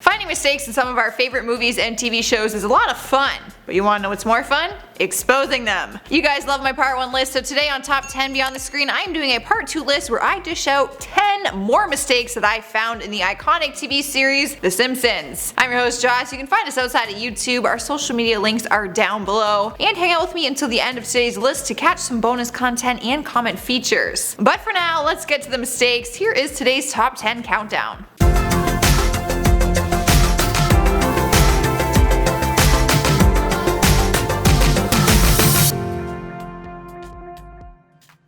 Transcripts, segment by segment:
Finding mistakes in some of our favorite movies and TV shows is a lot of fun, but you wanna know what's more fun? Exposing them. You guys love my part 1 list, so today on Top 10 Beyond the Screen, I am doing a part 2 list where I dish out 10 more mistakes that I found in the iconic TV series, The Simpsons. I'm your host Josh, you can find us outside of YouTube, our social media links are down below, and hang out with me until the end of today's list to catch some bonus content and comment features. But for now, let's get to the mistakes. Here is today's Top 10 countdown.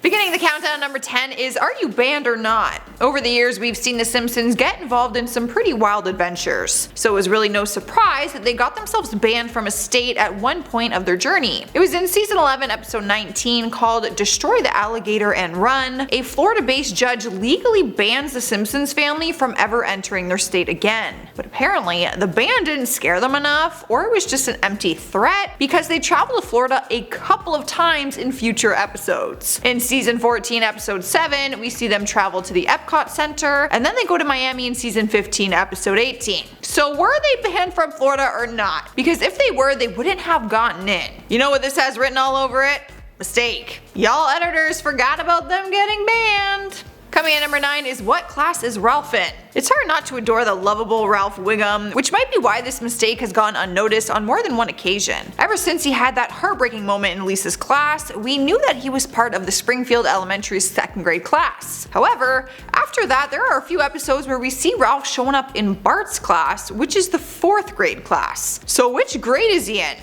Beginning the countdown, number 10 is Are You Banned or Not? Over the years, we've seen The Simpsons get involved in some pretty wild adventures, so it was really no surprise that they got themselves banned from a state at one point of their journey. It was in season 11, episode 19, called Destroy the Alligator and Run. A Florida-based judge legally bans the Simpsons family from ever entering their state again. But apparently, the ban didn't scare them enough, or it was just an empty threat, because they traveled to Florida a couple of times in future episodes. In season 14, episode 7, we see them travel to the Epcot Center, and then they go to Miami in season 15, episode 18. So were they banned from Florida or not? Because if they were, they wouldn't have gotten in. You know what this has written all over it? Mistake. Y'all editors forgot about them getting banned. Coming in number 9 is What Class is Ralph in? It's hard not to adore the lovable Ralph Wiggum, which might be why this mistake has gone unnoticed on more than one occasion. Ever since he had that heartbreaking moment in Lisa's class, we knew that he was part of the Springfield Elementary's 2nd grade class. However, after that there are a few episodes where we see Ralph showing up in Bart's class, which is the 4th grade class. So which grade is he in?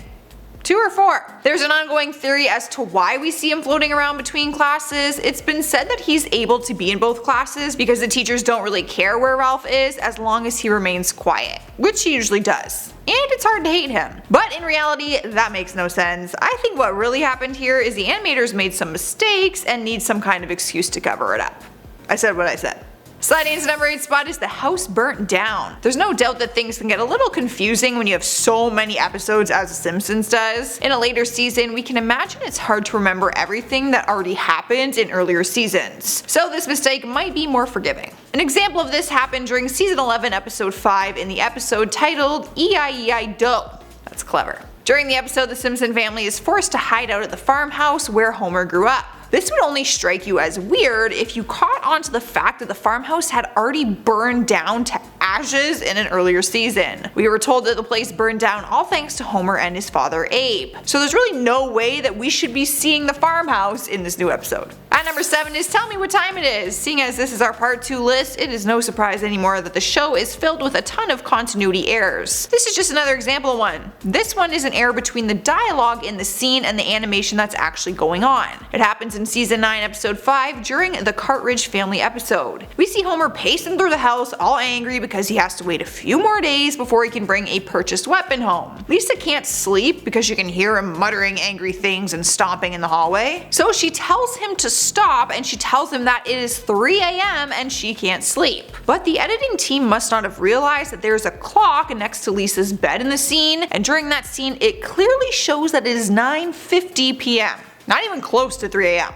2 or 4? There's an ongoing theory as to why we see him floating around between classes. It's been said that he's able to be in both classes because the teachers don't really care where Ralph is as long as he remains quiet, which he usually does. And it's hard to hate him. But in reality, that makes no sense. I think what really happened here is the animators made some mistakes and need some kind of excuse to cover it up. I said what I said. Sliding into number 8 spot is The House Burnt Down. There's no doubt that things can get a little confusing when you have so many episodes as The Simpsons does. In a later season, we can imagine it's hard to remember everything that already happened in earlier seasons. So this mistake might be more forgiving. An example of this happened during season 11, episode 5 in the episode titled E-I-E-I-Do. That's clever. During the episode, the Simpson family is forced to hide out at the farmhouse where Homer grew up. This would only strike you as weird if you caught on to the fact that the farmhouse had already burned down to ashes in an earlier season. We were told that the place burned down all thanks to Homer and his father Abe. So there's really no way that we should be seeing the farmhouse in this new episode. At number 7 is Tell Me What Time It Is. Seeing as this is our part 2 list, it is no surprise anymore that the show is filled with a ton of continuity errors. This is just another example of one. This one is an error between the dialogue in the scene and the animation that's actually going on. It happens in season 9, episode 5 during the Cartridge family episode. We see Homer pacing through the house all angry because he has to wait a few more days before he can bring a purchased weapon home. Lisa can't sleep because you can hear him muttering angry things and stomping in the hallway. So she tells him to stop and she tells him that it is 3 a.m. and she can't sleep. But the editing team must not have realized that there's a clock next to Lisa's bed in the scene, and during that scene it clearly shows that it is 9:50 p.m. Not even close to 3 a.m.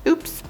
Oops.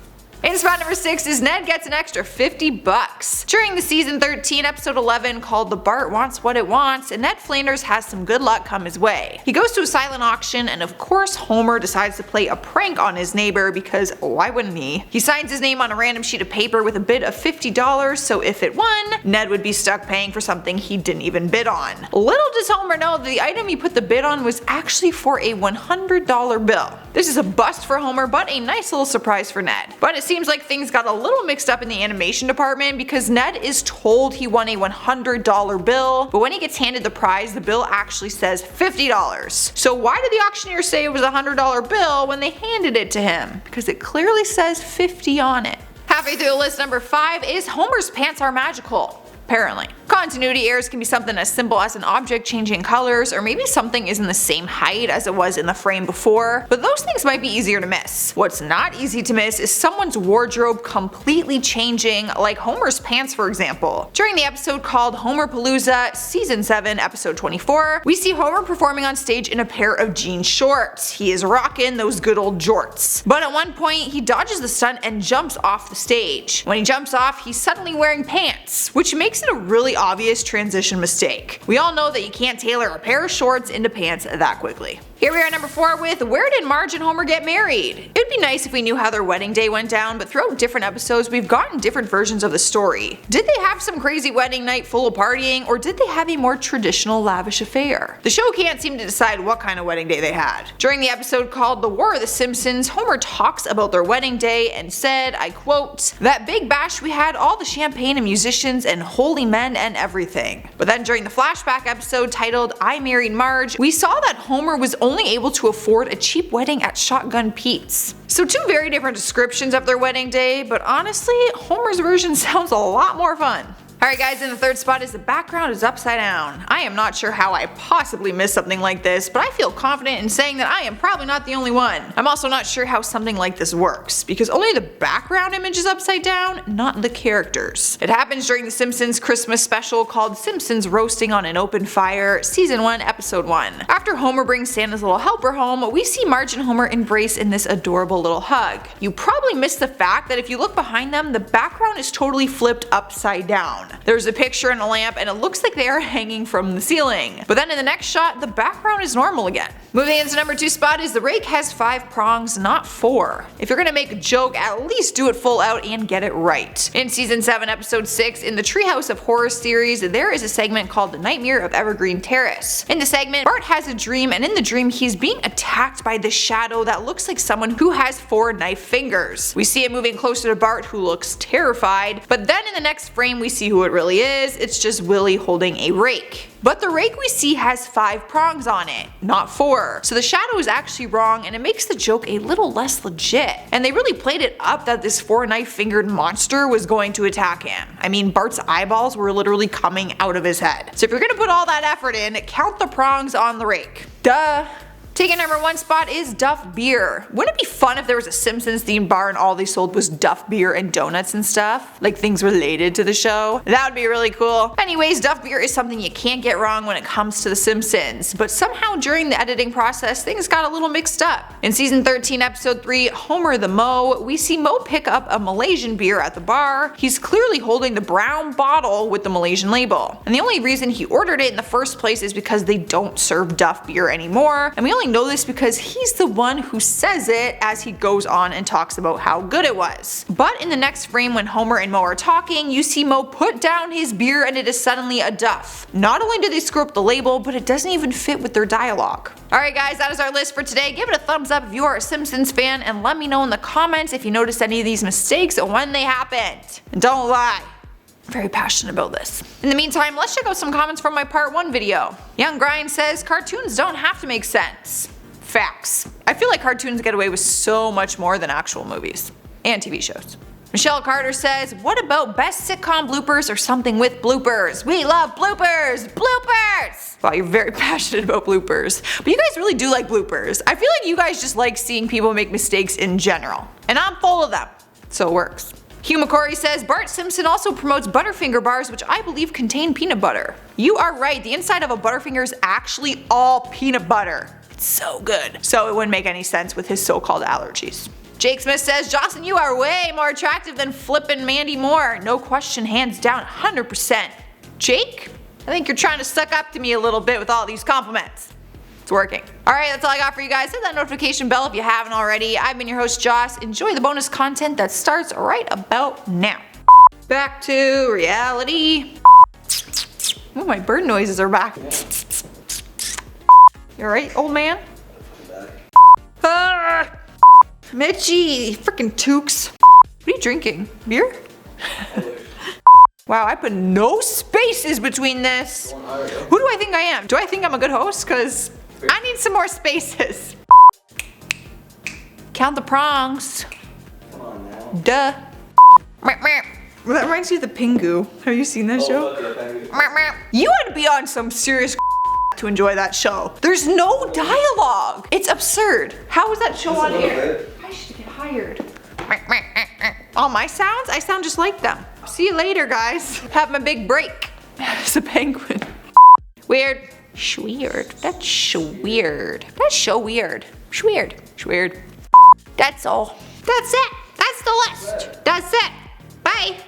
In spot number 6 is Ned gets an extra $50. During the season 13 episode 11 called The Bart Wants What It Wants, Ned Flanders has some good luck come his way. He goes to a silent auction and of course Homer decides to play a prank on his neighbor because why wouldn't he? He signs his name on a random sheet of paper with a bid of $50, so if it won, Ned would be stuck paying for something he didn't even bid on. Little does Homer know that the item he put the bid on was actually for a $100 bill. This is a bust for Homer, but a nice little surprise for Ned. But it seems like things got a little mixed up in the animation department because Ned is told he won a $100 bill, but when he gets handed the prize, the bill actually says $50. So why did the auctioneer say it was a $100 bill when they handed it to him? Because it clearly says 50 on it. Halfway through the list, number 5 is Homer's pants are magical. Apparently. Continuity errors can be something as simple as an object changing colors, or maybe something isn't the same height as it was in the frame before, but those things might be easier to miss. What's not easy to miss is someone's wardrobe completely changing, like Homer's pants for example. During the episode called Homerpalooza, season 7, episode 24, we see Homer performing on stage in a pair of jean shorts. He is rocking those good old jorts. But at one point, he dodges the stunt and jumps off the stage. When he jumps off, he's suddenly wearing pants, which makes makes it a really obvious transition mistake. We all know that you can't tailor a pair of shorts into pants that quickly. Here we are at number 4 with where did Marge and Homer get married? It'd be nice if we knew how their wedding day went down, but throughout different episodes we've gotten different versions of the story. Did they have some crazy wedding night full of partying, or did they have a more traditional lavish affair? The show can't seem to decide what kind of wedding day they had. During the episode called The War of the Simpsons, Homer talks about their wedding day and said, I quote, "That big bash we had all the champagne and musicians and holy men and everything." But then during the flashback episode titled I Married Marge, we saw that Homer was only able to afford a cheap wedding at Shotgun Pete's. So 2 very different descriptions of their wedding day, but honestly, Homer's version sounds a lot more fun. Alright guys, in the 3rd spot is the background is upside down. I am not sure how I possibly missed something like this, but I feel confident in saying that I am probably not the only one. I'm also not sure how something like this works, because only the background image is upside down, not the characters. It happens during the Simpsons Christmas special called Simpsons Roasting on an Open Fire, Season 1, Episode 1. After Homer brings Santa's little helper home, we see Marge and Homer embrace in this adorable little hug. You probably missed the fact that if you look behind them, the background is totally flipped upside down. There's a picture and a lamp and it looks like they are hanging from the ceiling. But then in the next shot, the background is normal again. Moving into number 2 spot is the Rake Has 5 prongs, not 4. If you're gonna make a joke, at least do it full out and get it right. In season 7 episode 6, in the Treehouse of Horror series, there is a segment called The Nightmare of Evergreen Terrace. In the segment, Bart has a dream, and in the dream he's being attacked by this shadow that looks like someone who has 4 knife fingers. We see it moving closer to Bart, who looks terrified, but then in the next frame we see who it really is. It's just Willie holding a rake. But the rake we see has 5 prongs on it, not 4. So the shadow is actually wrong and it makes the joke a little less legit. And they really played it up that this 4 knife fingered monster was going to attack him. I mean, Bart's eyeballs were literally coming out of his head. So if you're gonna put all that effort in, count the prongs on the rake. Duh. Taking number 1 spot is Duff Beer. Wouldn't it be fun if there was a Simpsons themed bar and all they sold was Duff Beer and donuts and stuff? Like things related to the show? That would be really cool. Anyways, Duff Beer is something you can't get wrong when it comes to the Simpsons, but somehow during the editing process things got a little mixed up. In season 13 episode 3, Homer the Mo, we see Mo pick up a Malaysian beer at the bar. He's clearly holding the brown bottle with the Malaysian label. And the only reason he ordered it in the first place is because they don't serve Duff Beer anymore, and we only know this because he's the one who says it as he goes on and talks about how good it was. But in the next frame when Homer and Mo are talking, you see Mo put down his beer and it is suddenly a Duff. Not only do they screw up the label, but it doesn't even fit with their dialogue. Alright guys, that is our list for today. Give it a thumbs up if you are a Simpsons fan and let me know in the comments if you noticed any of these mistakes and when they happened. And don't lie. I'm very passionate about this. In the meantime, let's check out some comments from my part 1 video. Young Grind says, cartoons don't have to make sense. Facts. I feel like cartoons get away with so much more than actual movies. And TV shows. Michelle Carter says, what about best sitcom bloopers or something with bloopers? We love bloopers! Bloopers! Wow, you're very passionate about bloopers. But you guys really do like bloopers. I feel like you guys just like seeing people make mistakes in general. And I'm full of them. So it works. Hugh McCory says, Bart Simpson also promotes Butterfinger bars which I believe contain peanut butter. You are right, the inside of a Butterfinger is actually all peanut butter. It's so good. So it wouldn't make any sense with his so-called allergies. Jake Smith says, Jocelyn, you are way more attractive than flippin' Mandy Moore. No question, hands down, 100%. Jake? I think you're trying to suck up to me a little bit with all these compliments. It's working. Alright, that's all I got for you guys. Hit that notification bell if you haven't already. I've been your host, Joss. Enjoy the bonus content that starts right about now. Back to reality. Oh, my bird noises are back. You alright, old man? Ah, Mitchie, freaking toques. What are you drinking? Beer? Wow, I put no spaces between this. Who do I think I am? Do I think I'm a good host? Cause I need some more spaces. Count the prongs. Come on now. Duh. That reminds me of the Pingu. Have you seen that show? You had to be on some serious to enjoy that show. There's no dialogue. It's absurd. How is that show on air? I should get hired. All my sounds? I sound just like them. See you later, guys. Have my big break. It's a penguin. Weird. Schweird. That's schweird. That's so weird. Schweird. Schweird. That's all. That's it. That's the list. That's it. Bye.